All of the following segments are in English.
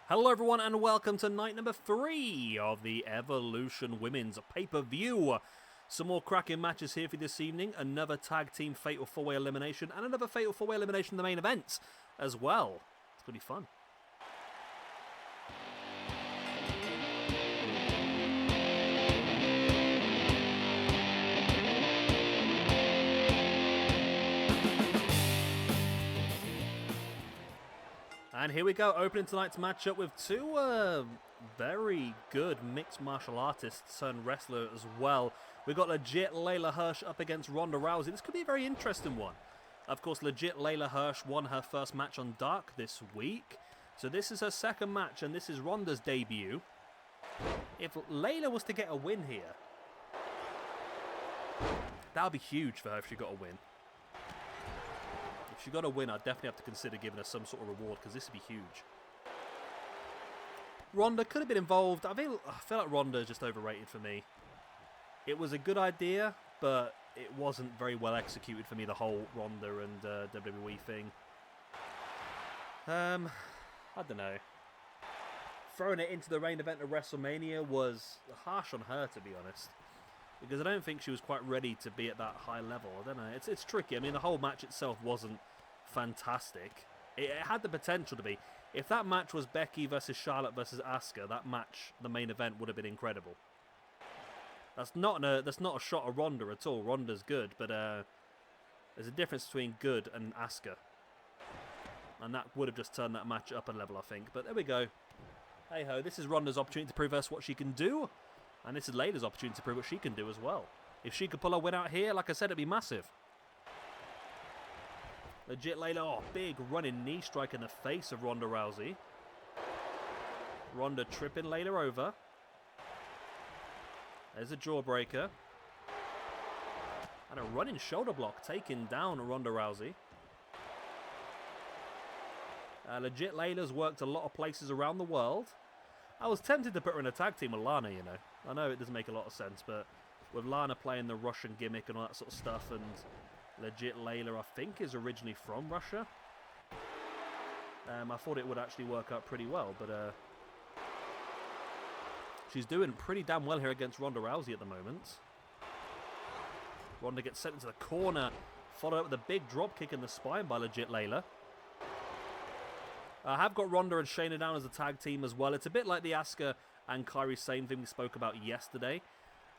Hello everyone and welcome to night number 3 of the Evolution Women's pay-per-view. Some more cracking matches here for this evening, another tag team fatal 4-way elimination and another fatal 4-way elimination in the main event as well. It's going to be fun. And here we go, opening tonight's matchup with two very good mixed martial artists and wrestler as well. We've got legit Leyla Hirsch up against Ronda Rousey. This could be a very interesting one. Of course, legit Leyla Hirsch won her first match on Dark this week. So this is her second match, and this is Ronda's debut. If Leyla was to get a win here, that would be huge for her if she got a win. If she got a win, I'd definitely have to consider giving her some sort of reward, because this would be huge. Ronda could have been involved. I feel like Ronda is just overrated for me. It was a good idea, but it wasn't very well executed for me, the whole Ronda and WWE thing. I don't know. Throwing it into the main event of WrestleMania was harsh on her, to be honest. Because I don't think she was quite ready to be at that high level. I don't know. It's tricky. I mean, the whole match itself wasn't fantastic. It had the potential to be. If that match was Becky versus Charlotte versus Asuka, that match, the main event, would have been incredible. That's not a shot at Ronda at all. Ronda's good, but there's a difference between good and Asuka. And that would have just turned that match up a level, I think. But there we go. Hey-ho, this is Ronda's opportunity to prove us what she can do. And this is Leyla's opportunity to prove what she can do as well. If she could pull a win out here, like I said, it'd be massive. Legit Leyla, oh, big running knee strike in the face of Ronda Rousey. Ronda tripping Leyla over. There's a jawbreaker. And a running shoulder block taking down Ronda Rousey. Legit Leyla's worked a lot of places around the world. I was tempted to put her in a tag team with Lana, you know. I know it doesn't make a lot of sense, but with Lana playing the Russian gimmick and all that sort of stuff, and legit Leyla, I think, is originally from Russia. I thought it would actually work out pretty well, but she's doing pretty damn well here against Ronda Rousey at the moment. Ronda gets sent into the corner, followed up with a big drop kick in the spine by legit Leyla. I have got Ronda and Shayna down as a tag team as well. It's a bit like the Asuka and Kairi Sane thing we spoke about yesterday.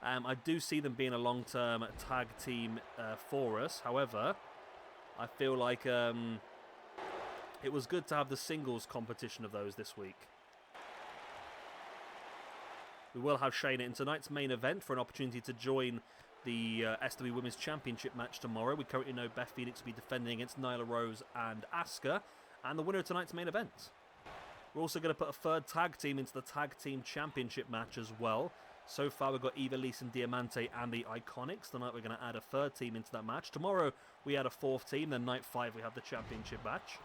I do see them being a long-term tag team for us. However, I feel like it was good to have the singles competition of those this week. We will have Shayna in tonight's main event for an opportunity to join the SWE Women's Championship match tomorrow. We currently know Beth Phoenix will be defending against Nyla Rose and Asuka, and the winner of tonight's main event. We're also going to put a third tag team into the Tag Team Championship match as well. So far we've got Ivelisse and Diamante and the Iconics. Tonight we're going to add a third team into that match. Tomorrow we add a fourth team. Then night 5 we have the championship match.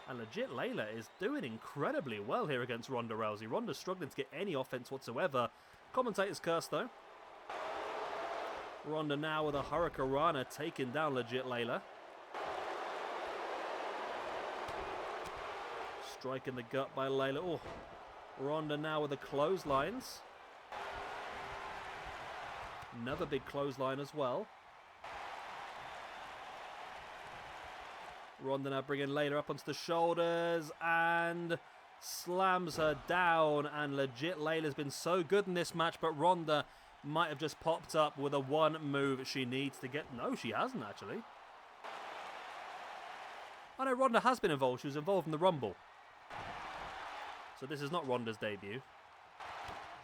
And legit Leyla is doing incredibly well here against Ronda Rousey. Ronda's struggling to get any offense whatsoever. Commentator's curse though. Ronda now with a Hurricanrana taking down legit Leyla. Strike in the gut by Leyla. Oh, Ronda now with the clotheslines. Another big clothesline as well. Ronda now bringing Leyla up onto the shoulders and slams her down. And legit Layla's been so good in this match, but Ronda might have just popped up with a one move she needs to get. No, she hasn't actually. I know Ronda has been involved. She was involved in the Rumble. So this is not Ronda's debut.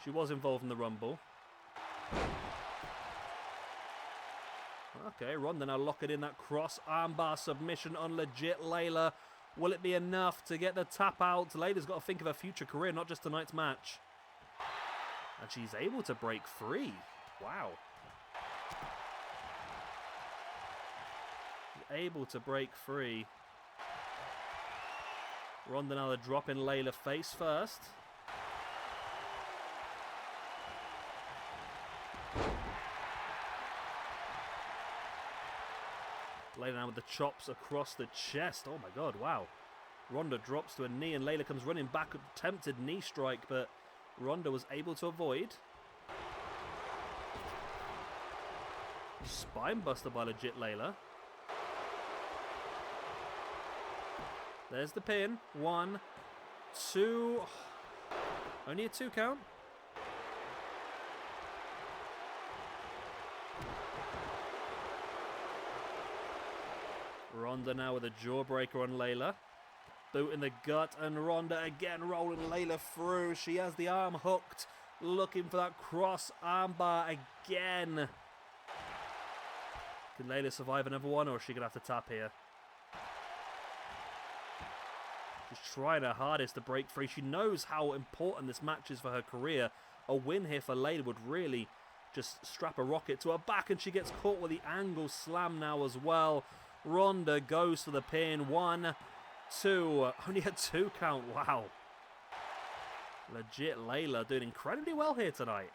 She was involved in the Rumble. Okay, Ronda now locking in that cross armbar submission on legit Leyla. Will it be enough to get the tap out? Leyla's got to think of her future career, not just tonight's match. And she's able to break free. Wow. Able to break free. Ronda now the drop in Leyla face first. Leyla now with the chops across the chest. Oh my god, wow. Ronda drops to a knee and Leyla comes running back. Attempted knee strike, but Ronda was able to avoid. Spinebuster by legit Leyla. There's the pin. 1, 2. Only a 2 count. Ronda now with a jawbreaker on Leyla. Boot in the gut, and Ronda again rolling Leyla through. She has the arm hooked, looking for that cross armbar again. Can Leyla survive another one, or is she going to have to tap here? She's trying her hardest to break free. She knows how important this match is for her career. A win here for Leyla would really just strap a rocket to her back, and she gets caught with the angle slam now as well. Ronda goes for the pin. 1, 2. Only a 2 count. Wow. Legit Leyla doing incredibly well here tonight.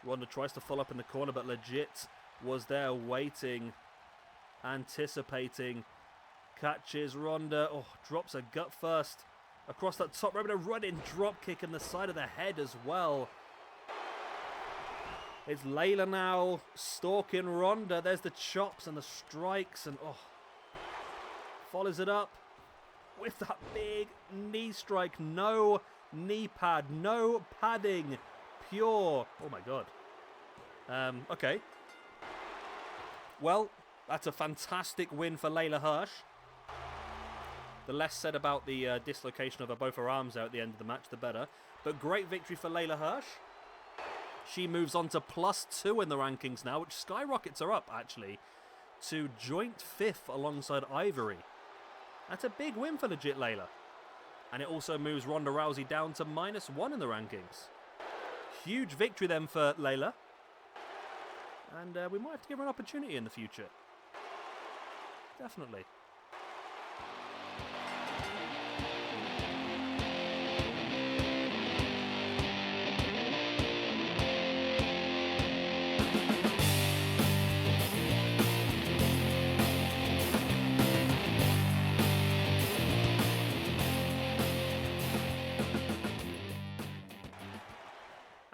Ronda tries to follow up in the corner, but legit was there waiting, anticipating. Catches Ronda. Oh, drops her gut first. Across that top rope, and a running drop kick in the side of the head as well. It's Leyla now stalking Ronda. There's the chops and the strikes, and oh, follows it up with that big knee strike. No knee pad, no padding, pure. Oh my god. Okay. Well, that's a fantastic win for Leyla Hirsch. The less said about the dislocation of both her arms out at the end of the match, the better. But great victory for Leyla Hirsch. She moves on to +2 in the rankings now, which skyrockets her up, actually, to joint 5th alongside Ivory. That's a big win for legit Leyla. And it also moves Ronda Rousey down to -1 in the rankings. Huge victory then for Leyla. And we might have to give her an opportunity in the future. Definitely.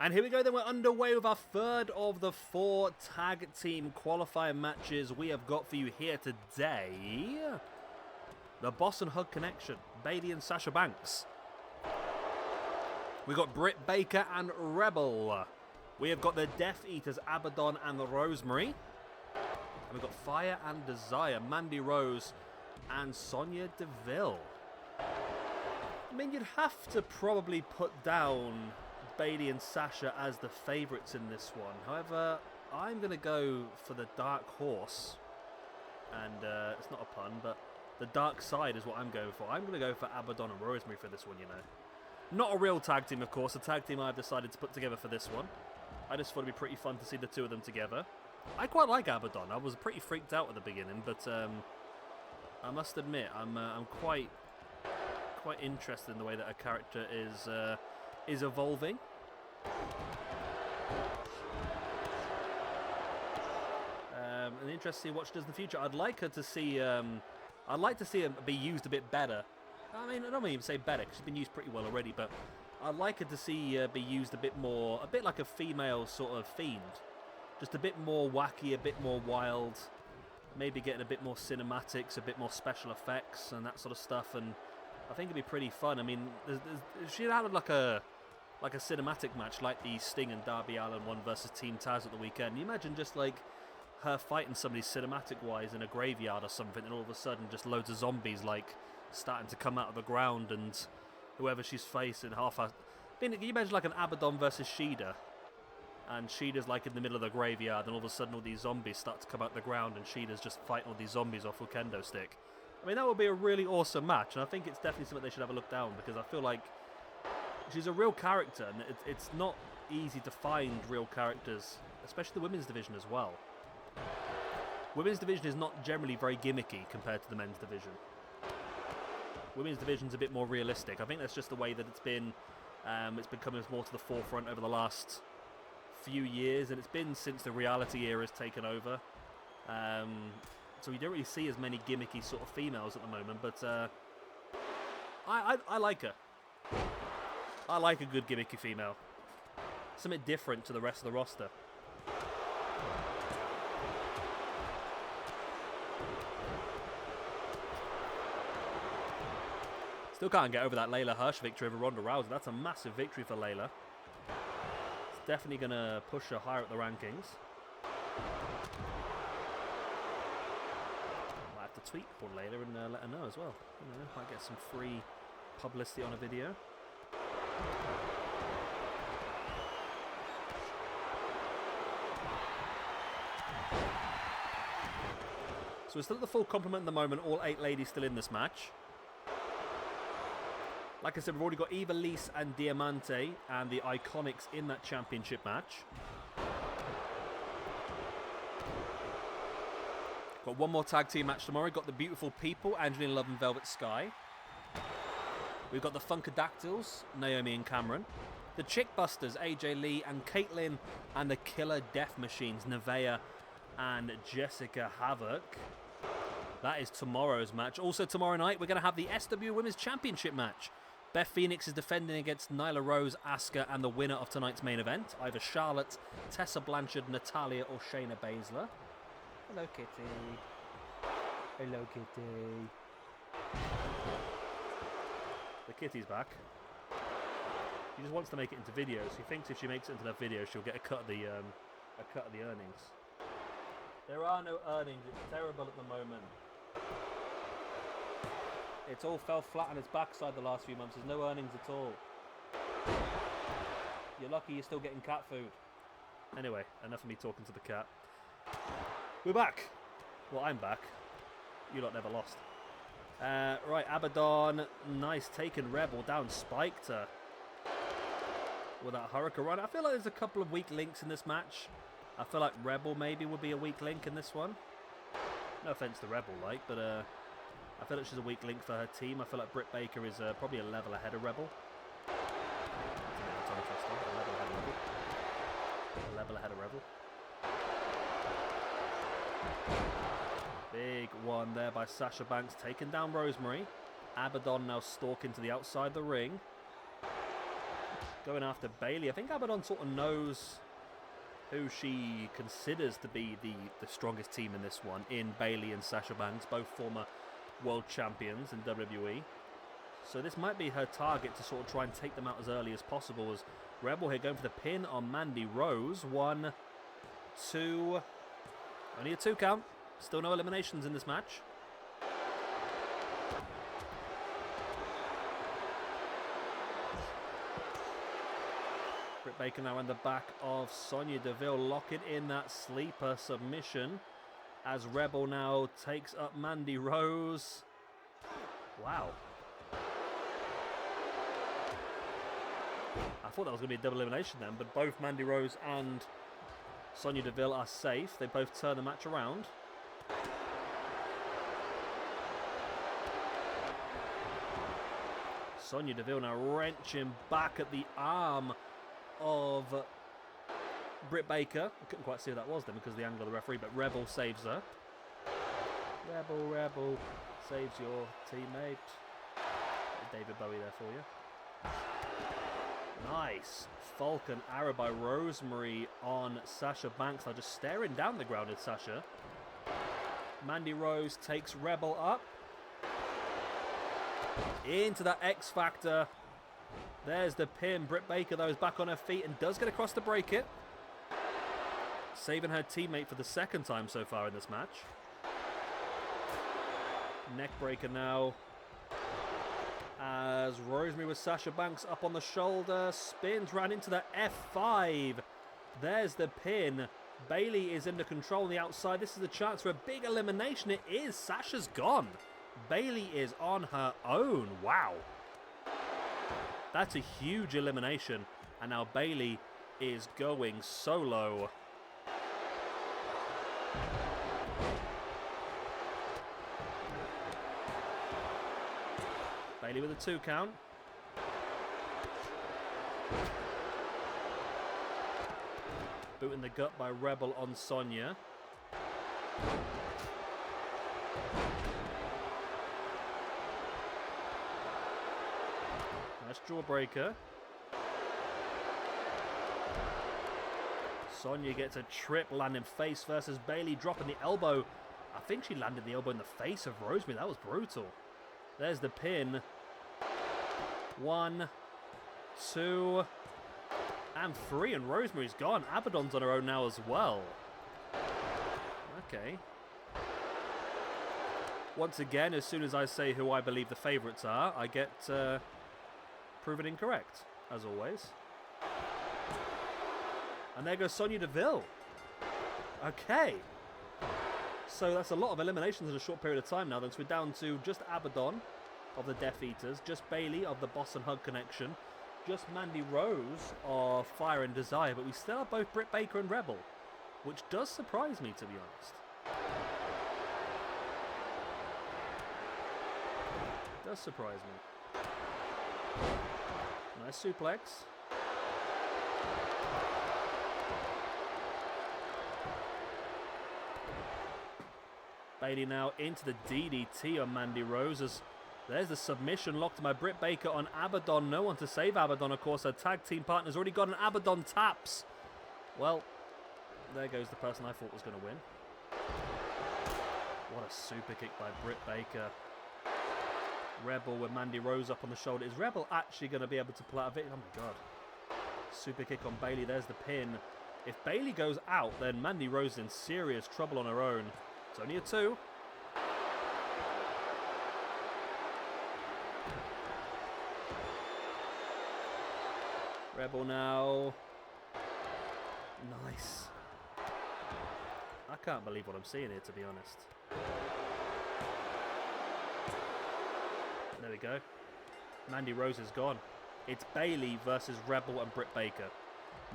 And here we go, then we're underway with our third of the 4 tag team qualifying matches we have got for you here today. The Boss and Hug Connection, Bayley and Sasha Banks. We got Britt Baker and Rebel. We have got the Death Eaters, Abaddon and the Rosemary. And we've got Fire and Desire, Mandy Rose and Sonya Deville. I mean, you'd have to probably put down Bayley and Sasha as the favourites in this one. However, I'm going to go for the Dark Horse. And it's not a pun, but the Dark Side is what I'm going for. I'm going to go for Abaddon and Rosemary for this one, you know. Not a real tag team, of course. A tag team I've decided to put together for this one. I just thought it'd be pretty fun to see the two of them together. I quite like Abaddon. I was pretty freaked out at the beginning, but I must admit, I'm quite interested in the way that her character is evolving. And interesting to see what she does in the future. I'd like her to see. I'd like to see her be used a bit better. I mean, I don't even say better, because she's been used pretty well already. But I'd like her to see be used a bit more, a bit like a female sort of Fiend, just a bit more wacky, a bit more wild. Maybe getting a bit more cinematics, a bit more special effects, and that sort of stuff. And I think it'd be pretty fun. I mean, she had like a cinematic match like the Sting and Darby Allin one versus Team Taz at the weekend. You imagine just like her fighting somebody cinematic-wise in a graveyard or something, and all of a sudden just loads of zombies like starting to come out of the ground, and whoever she's facing half-assed. Can you imagine like an Abaddon versus Shida, and Shida's like in the middle of the graveyard, and all of a sudden all these zombies start to come out of the ground, and Shida's just fighting all these zombies off with a kendo stick. I mean, that would be a really awesome match, and I think it's definitely something they should have a look down, because I feel like she's a real character, and it's not easy to find real characters, especially the women's division as well. Women's division is not generally very gimmicky compared to the men's division. Women's division's a bit more realistic. I think that's just the way that it's been coming more to the forefront over the last few years, and it's been since the reality era has taken over. So you don't really see as many gimmicky sort of females at the moment, but I like her. I like a good gimmicky female. Something different to the rest of the roster. Still can't get over that Leyla Hirsch victory over Ronda Rousey. That's a massive victory for Leyla. It's definitely going to push her higher up the rankings. Might have to tweet for Leyla and let her know as well. You know, might get some free publicity on a video. So we're still at the full complement at the moment. All 8 ladies still in this match. Like I said, we've already got Eva Lise and Diamante and the Iconics in that championship match. Got one more tag team match tomorrow. Got the Beautiful People, Angelina Love and Velvet Sky. We've got the Funkadactyls, Naomi and Cameron. The Chick Busters, AJ Lee and Caitlyn, and the Killer Death Machines, Nevaeh and Jessica Havoc. That is tomorrow's match. Also tomorrow night, we're going to have the SWE Women's Championship match. Beth Phoenix is defending against Nyla Rose, Asuka, and the winner of tonight's main event, either Charlotte, Tessa Blanchard, Natalya, or Shayna Basler. Hello, Kitty. Hello, Kitty. The kitty's back. She just wants to make it into videos. She thinks if she makes it into that video, she'll get a cut of the earnings. There are no earnings. It's terrible at the moment. It's all fell flat on its backside the last few months. There's no earnings at all. You're lucky you're still getting cat food. Anyway, enough of me talking to the cat. We're back. Well, I'm back. You lot never lost. Right, Abaddon. Nice taken Rebel down. Spiked her. With that Hurricane Run. I feel like there's a couple of weak links in this match. I feel like Rebel maybe would be a weak link in this one. No offense to Rebel, like, but I feel like she's a weak link for her team. I feel like Britt Baker is probably a level ahead of Rebel. A level ahead of Rebel. Big one there by Sasha Banks, taking down Rosemary. Abaddon now stalking to the outside of the ring. Going after Bayley. I think Abaddon sort of knows who she considers to be the strongest team in this one, in Bayley and Sasha Banks, both former world champions in WWE. So this might be her target to sort of try and take them out as early as possible, as Rebel here going for the pin on Mandy Rose. 1, 2, only a 2 count. Still no eliminations in this match. Britt Baker now in the back of Sonya Deville, locking in that sleeper submission as Rebel now takes up Mandy Rose. Wow. I thought that was going to be a double elimination then, but both Mandy Rose and Sonya Deville are safe. They both turn the match around. Sonya Deville now wrenching back at the arm of Britt Baker. I couldn't quite see who that was then because of the angle of the referee, but Rebel saves her. Rebel saves your teammate. David Bowie there for you. Nice. Falcon arrow by Rosemary on Sasha Banks. Now just staring down the grounded Sasha. Mandy Rose takes Rebel up. Into that X Factor. There's the pin. Britt Baker, though, is back on her feet and does get across to break it. Saving her teammate for the second time so far in this match. Neck breaker now. As Rosemary with Sasha Banks up on the shoulder. Spins right into the F5. There's the pin. Bayley is under control on the outside. This is a chance for a big elimination. It is. Sasha's gone. Bayley is on her own. Wow. That's a huge elimination. And now Bayley is going solo. Bayley with a 2 count. Boot in the gut by Rebel on Sonya. Nice jawbreaker. Sonya gets a trip, landing face versus Bayley, dropping the elbow. I think she landed the elbow in the face of Rosemary. That was brutal. There's the pin. 1, 2, and 3, and Rosemary's gone. Abaddon's on her own now as well. Okay. Once again, as soon as I say who I believe the favourites are, I get proven incorrect, as always. And there goes Sonya Deville. Okay. So that's a lot of eliminations in a short period of time now. Then so we're down to just Abaddon of the Death Eaters, just Bayley of the Boss and Hug Connection, just Mandy Rose of Fire and Desire, but we still have both Britt Baker and Rebel, which does surprise me, to be honest. It does surprise me. Nice suplex. Bayley now into the DDT on Mandy Rose as there's the submission locked by Britt Baker on Abaddon. No one to save Abaddon, of course. Her tag team partner's already got an Abaddon taps. Well, there goes the person I thought was going to win. What a super kick by Britt Baker. Rebel with Mandy Rose up on the shoulder. Is Rebel actually going to be able to pull out a victory? Oh my god. Super kick on Bayley. There's the pin. If Bayley goes out, then Mandy Rose is in serious trouble on her own. It's only a 2. Rebel now. Nice. I can't believe what I'm seeing here, to be honest. There we go. Mandy Rose is gone. It's Bayley versus Rebel and Britt Baker.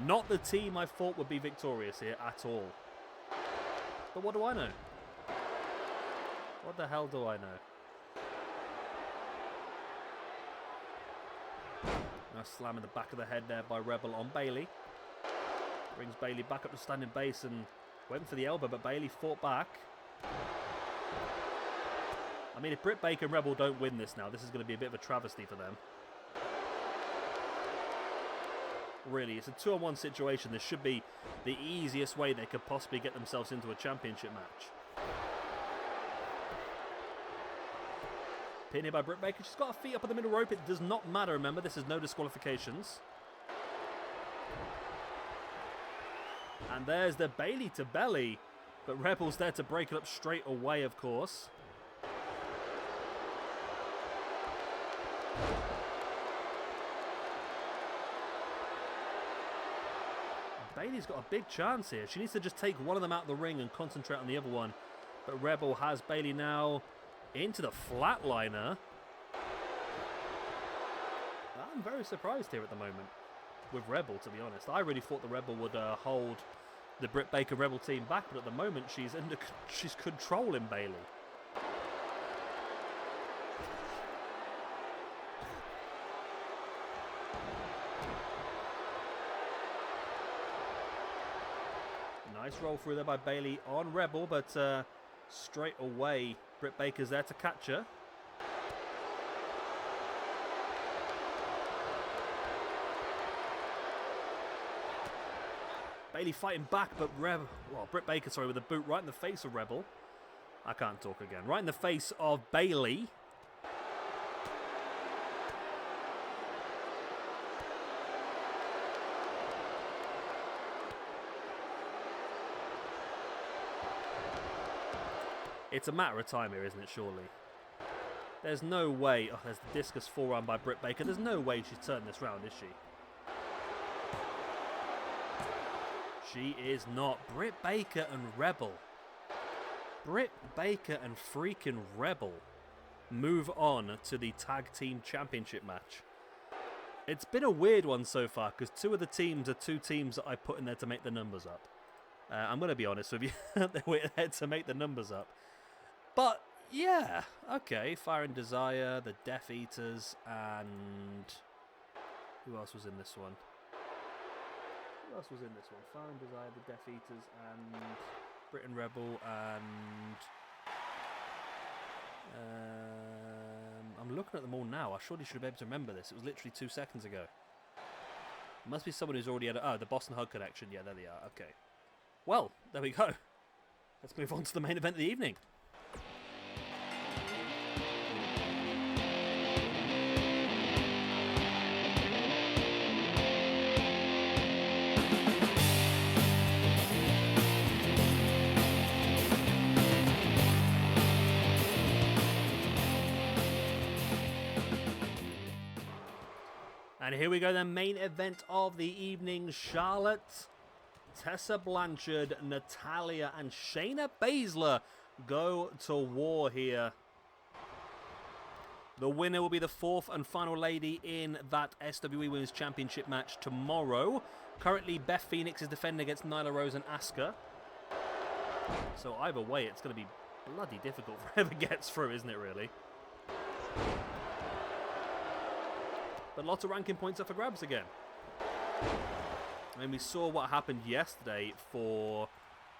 Not the team I thought would be victorious here at all. But what do I know? What the hell do I know? Nice slam in the back of the head there by Rebel on Bayley. Brings Bayley back up to standing base and went for the elbow, but Bayley fought back. I mean, if Britt Baker and Rebel don't win this now, this is going to be a bit of a travesty for them. Really, it's a 2-on-1 situation. This should be the easiest way they could possibly get themselves into a championship match. Pin here by Britt Baker. She's got her feet up on the middle rope. It does not matter, remember. This is no disqualifications. And there's the Bayley to belly. But Rebel's there to break it up straight away, of course. Bayley's got a big chance here. She needs to just take one of them out of the ring and concentrate on the other one. But Rebel has Bayley now into the flatliner. I'm very surprised here at the moment with Rebel, to be honest. I really thought the Rebel would hold the Britt Baker Rebel team back, but at the moment she's controlling Bayley. Nice roll through there by Bayley on Rebel, but straight away Britt Baker's there to catch her. Bayley fighting back, but Britt Baker, sorry, with a boot right in the face of Rebel. I can't talk again. Right in the face of Bayley. It's a matter of time here, isn't it, surely? There's no way. Oh, there's the discus forearm by Britt Baker. There's no way she's turned this round, is she? She is not. Britt Baker and Rebel. Britt Baker and freaking Rebel move on to the Tag Team Championship match. It's been a weird one so far because two of the teams are two teams that I put in there to make the numbers up. I'm going to be honest with you. They went ahead to make the numbers up. But, yeah, okay, Fire and Desire, the Death Eaters, and who else was in this one? Who else was in this one? Fire and Desire, the Death Eaters, and Britt and Rebel, and I'm looking at them all now. I surely should be able to remember this. It was literally 2 seconds ago. Must be someone who's already had the Boston Hug connection. Yeah, there they are. Okay. Well, there we go. Let's move on to the main event of the evening. And here we go, the main event of the evening. Charlotte, Tessa Blanchard, Natalya, and Shayna Basler go to war here. The winner will be the fourth and final lady in that SWE Women's Championship match tomorrow. Currently, Beth Phoenix is defending against Nyla Rose and Asuka. So either way, it's going to be bloody difficult for whoever gets through, isn't it, really? But lots of ranking points up for grabs again. And we saw what happened yesterday for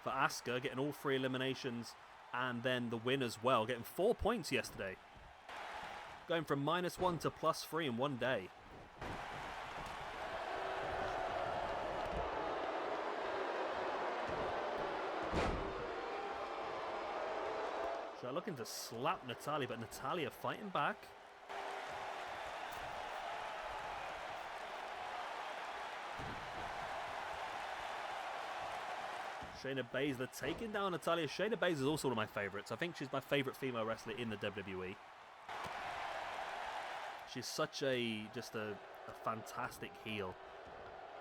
Asuka, getting all 3 eliminations, and then the win as well, getting 4 points yesterday. Going from -1 to +3 in one day. So looking to slap Natalya, but Natalya fighting back. Shayna Basler taking down Natalya. Shayna Basler is also one of my favourites. I think she's my favourite female wrestler in the WWE. She's such a fantastic heel.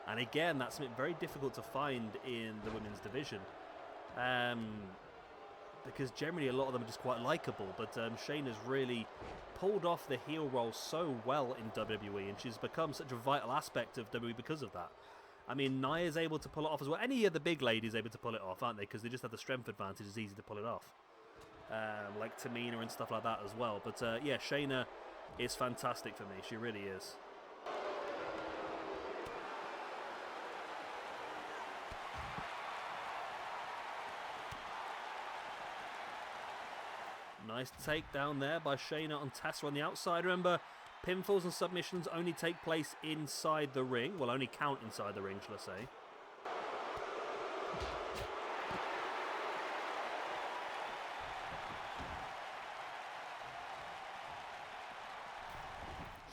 And again, that's something very difficult to find in the women's division. Because generally a lot of them are just quite likeable. But Shayna's really pulled off the heel role so well in WWE. And she's become such a vital aspect of WWE because of that. I mean, Nia's able to pull it off as well. Any of the big ladies are able to pull it off, aren't they? Because they just have the strength advantage. It's easy to pull it off. Like Tamina and stuff like that as well. But yeah, Shayna is fantastic for me. She really is. Nice takedown there by Shayna on Tessa on the outside. Remember, pinfalls and submissions only take place inside the ring. Well, only count inside the ring, shall I say.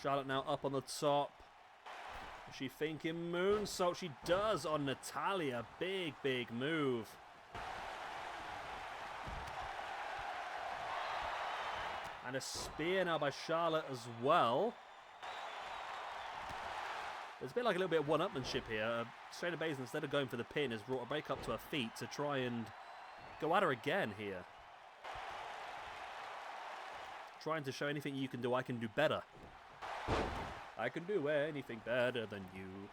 Charlotte now up on the top. Is she thinking moonsault? She does on Natalya. Big, big move. And a spear now by Charlotte as well. There's a bit like a little bit of one-upmanship here. Shayna Baszler, instead of going for the pin, has brought a break up to her feet to try and go at her again here. Trying to show anything you can do, I can do better. I can do anything better than you.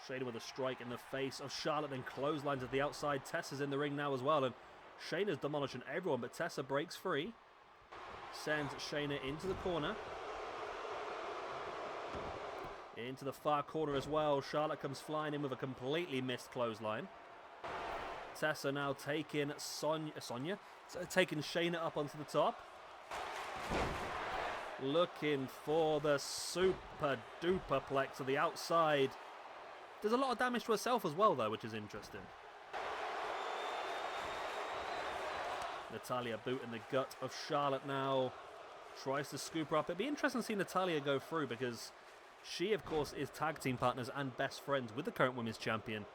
Shayna with a strike in the face of Charlotte, then clotheslines at the outside. Tessa's in the ring now as well, and Shayna's demolishing everyone, but Tessa breaks free. Sends Shayna into the corner. Into the far corner as well. Charlotte comes flying in with a completely missed clothesline. Tessa now taking taking Shayna up onto the top. Looking for the super duper plex to the outside. Does a lot of damage to herself as well, though, which is interesting. Natalya boot in the gut of Charlotte now. Tries to scoop her up. It'd be interesting to see Natalya go through because she, of course, is tag team partners and best friends with the current women's champion,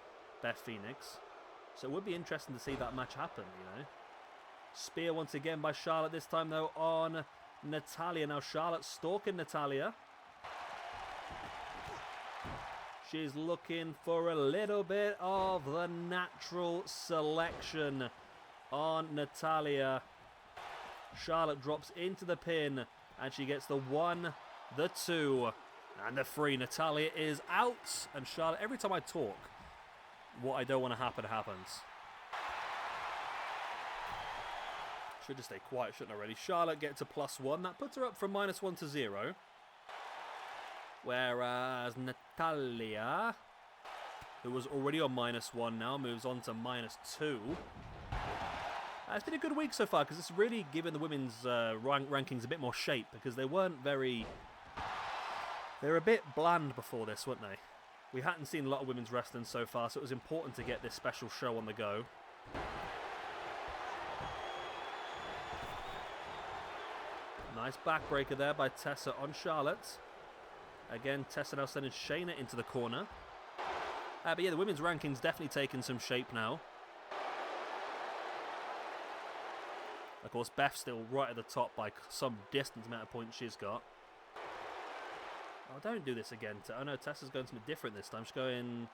Beth Phoenix. So it would be interesting to see that match happen, you know. Spear once again by Charlotte, this time, though, on Natalya. Now Charlotte stalking Natalya. She's looking for a little bit of the natural selection on Natalya. Charlotte drops into the pin and she gets the 1, the 2, and the 3. Natalya is out. And Charlotte, every time I talk, what I don't want to happen happens. Should just stay quiet, shouldn't I, really? Charlotte gets a +1. That puts her up from -1 to 0. Whereas Natalya who was already on -1, now moves on to -2. It's been a good week so far because it's really given the women's rankings a bit more shape because they weren't very... They were a bit bland before this, weren't they? We hadn't seen a lot of women's wrestling so far, so it was important to get this special show on the go. Nice backbreaker there by Tessa on Charlotte. Again, Tessa now sending Shayna into the corner. But yeah, the women's ranking's definitely taken some shape now. Of course, Beth's still right at the top by some distant amount of points she's got. Oh, don't do this again. Oh no, Tessa's going something different this time. She's going...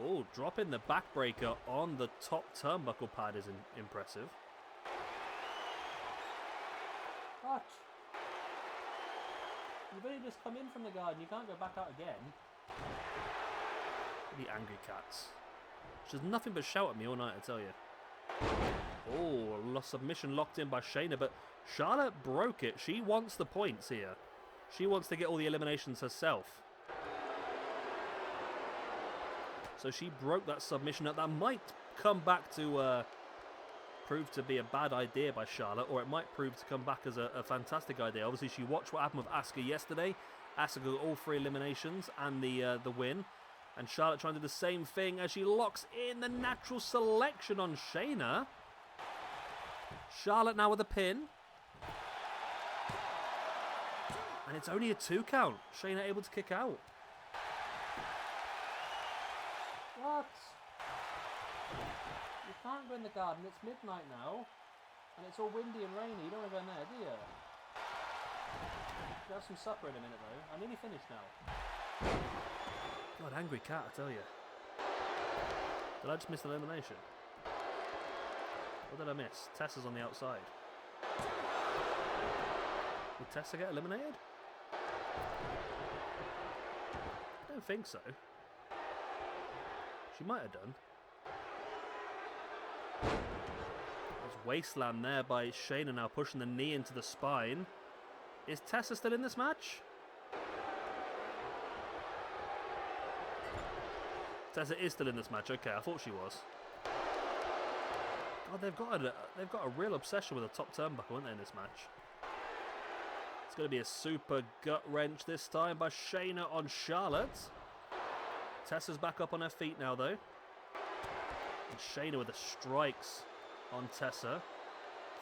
Oh, dropping the backbreaker on the top turnbuckle pad is impressive. What? You've only just come in from the garden. You can't go back out again. The angry cats. She does nothing but shout at me all night, I tell you. Oh, submission locked in by Shayna, but Charlotte broke it. She wants the points here. She wants to get all the eliminations herself. So she broke that submission. Now, that might come back to prove to be a bad idea by Charlotte, or it might prove to come back as a fantastic idea. Obviously, she watched what happened with Asuka yesterday. Asuka got all 3 eliminations and the win. And Charlotte trying to do the same thing as she locks in the natural selection on Shayna. Charlotte now with a pin. And it's only a 2 count. Shayna able to kick out. What? You can't go in the garden. It's midnight now. And it's all windy and rainy. You don't want to go in there, do you? We'll have some supper in a minute, though. I'm nearly finished now. God, angry cat, I tell you. Did I just miss an elimination? What did I miss? Tessa's on the outside. Did Tessa get eliminated? I don't think so. She might have done. There's Wasteland there by Shayna now pushing the knee into the spine. Is Tessa still in this match? Tessa is still in this match. Okay, I thought she was. God, they've got a real obsession with the top turnbuckle, aren't they, in this match? It's going to be a super gut wrench this time by Shayna on Charlotte. Tessa's back up on her feet now, though. And Shayna with the strikes on Tessa.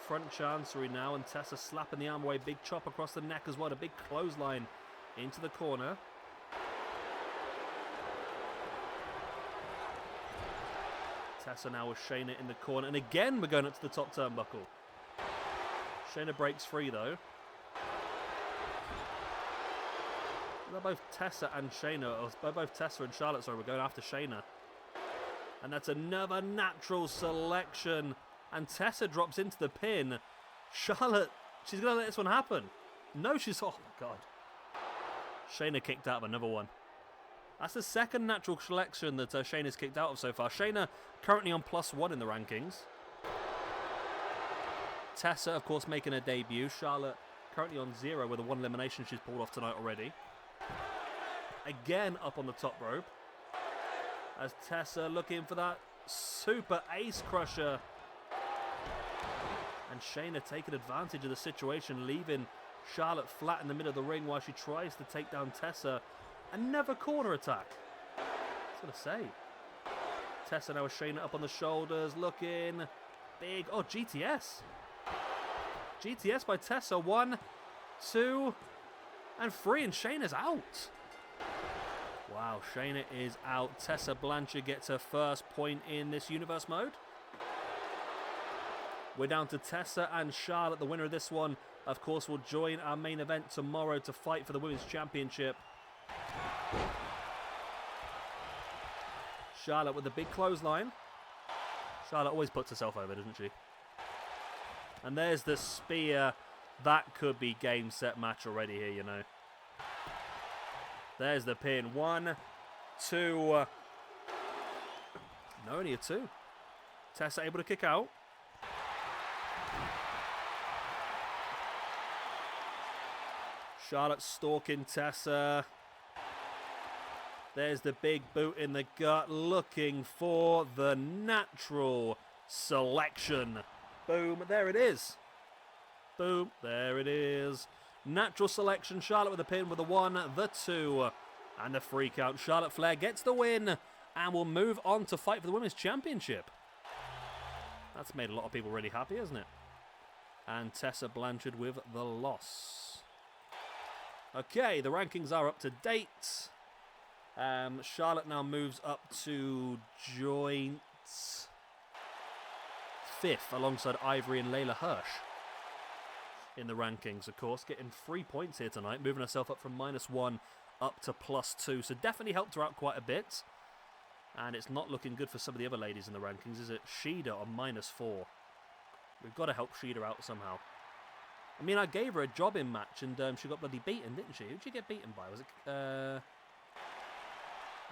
Front chancery now, and Tessa slapping the arm away. Big chop across the neck as well. A big clothesline into the corner. Tessa now with Shayna in the corner. And again, we're going up to the top turnbuckle. Shayna breaks free, though. They're both Tessa and Shayna. Or both Tessa and Charlotte, sorry. We're going after Shayna. And that's another natural selection. And Tessa drops into the pin. Charlotte, she's going to let this one happen. No, she's... Oh, my God. Shayna kicked out of another one. That's the second natural selection that Shayna's kicked out of so far. Shayna currently on +1 in the rankings. Tessa, of course, making her debut. Charlotte currently on 0 with a 1 elimination she's pulled off tonight already. Again up on the top rope. As Tessa looking for that super ace crusher. And Shayna taking advantage of the situation, leaving Charlotte flat in the middle of the ring while she tries to take down Tessa. Another corner attack. What's going to say? Tessa now with Shayna up on the shoulders, looking big. Oh, GTS. GTS by Tessa. 1, 2, and 3, and Shayna's out. Wow, Shayna is out. Tessa Blanchard gets her first point in this universe mode. We're down to Tessa and Charlotte. The winner of this one, of course, will join our main event tomorrow to fight for the Women's Championship. Charlotte with the big clothesline. Charlotte always puts herself over, doesn't she? And there's the spear. That could be game, set, match already here, you know. There's the pin. 1, 2. No, only a 2. Tessa able to kick out. Charlotte stalking Tessa. There's the big boot in the gut, looking for the natural selection. Boom, there it is. Boom, there it is. Natural selection. Charlotte with the pin with the 1, the 2, and the 3 count. Charlotte Flair gets the win and will move on to fight for the Women's Championship. That's made a lot of people really happy, hasn't it? And Tessa Blanchard with the loss. Okay, the rankings are up to date. Charlotte now moves up to joint 5th alongside Ivory and Leyla Hirsch in the rankings, of course, getting 3 points here tonight, moving herself up from -1 up to +2, so definitely helped her out quite a bit. And it's not looking good for some of the other ladies in the rankings, is it? Shida on -4. We've got to help Shida out somehow. I mean, I gave her a jobbing match and she got bloody beaten, didn't she? Who'd she get beaten by? Was it... I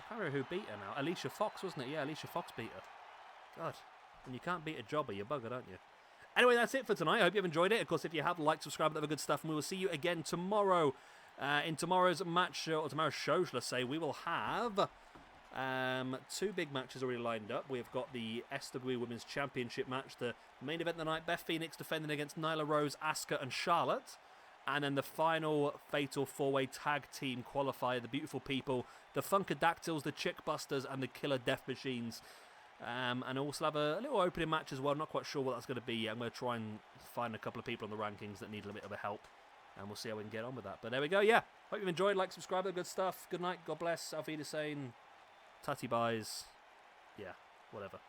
can't remember who beat her now. Alicia Fox, wasn't it? Yeah, Alicia Fox beat her. God, when you can't beat a jobber, you're buggered, aren't you? Anyway, that's it for tonight. I hope you've enjoyed it. Of course, if you have, like, subscribe, and other good stuff. And we will see you again tomorrow. In tomorrow's match, or tomorrow's show, shall I say, we will have 2 big matches already lined up. We've got the SWE Women's Championship match, the main event of the night, Beth Phoenix defending against Nyla Rose, Asuka, and Charlotte. And then the final fatal 4-way tag team qualifier, the Beautiful People, the Funkadactyls, the Chickbusters, and the Killer Death Machines. And also have a little opening match as well. Not quite sure what that's going to be yet. I'm going to try and find a couple of people on the rankings that need a little bit of a help. And we'll see how we can get on with that. But there we go, yeah. Hope you've enjoyed. Like, subscribe, good stuff. Good night, God bless. Auf Wiedersehen. Tatty buys. Yeah, whatever.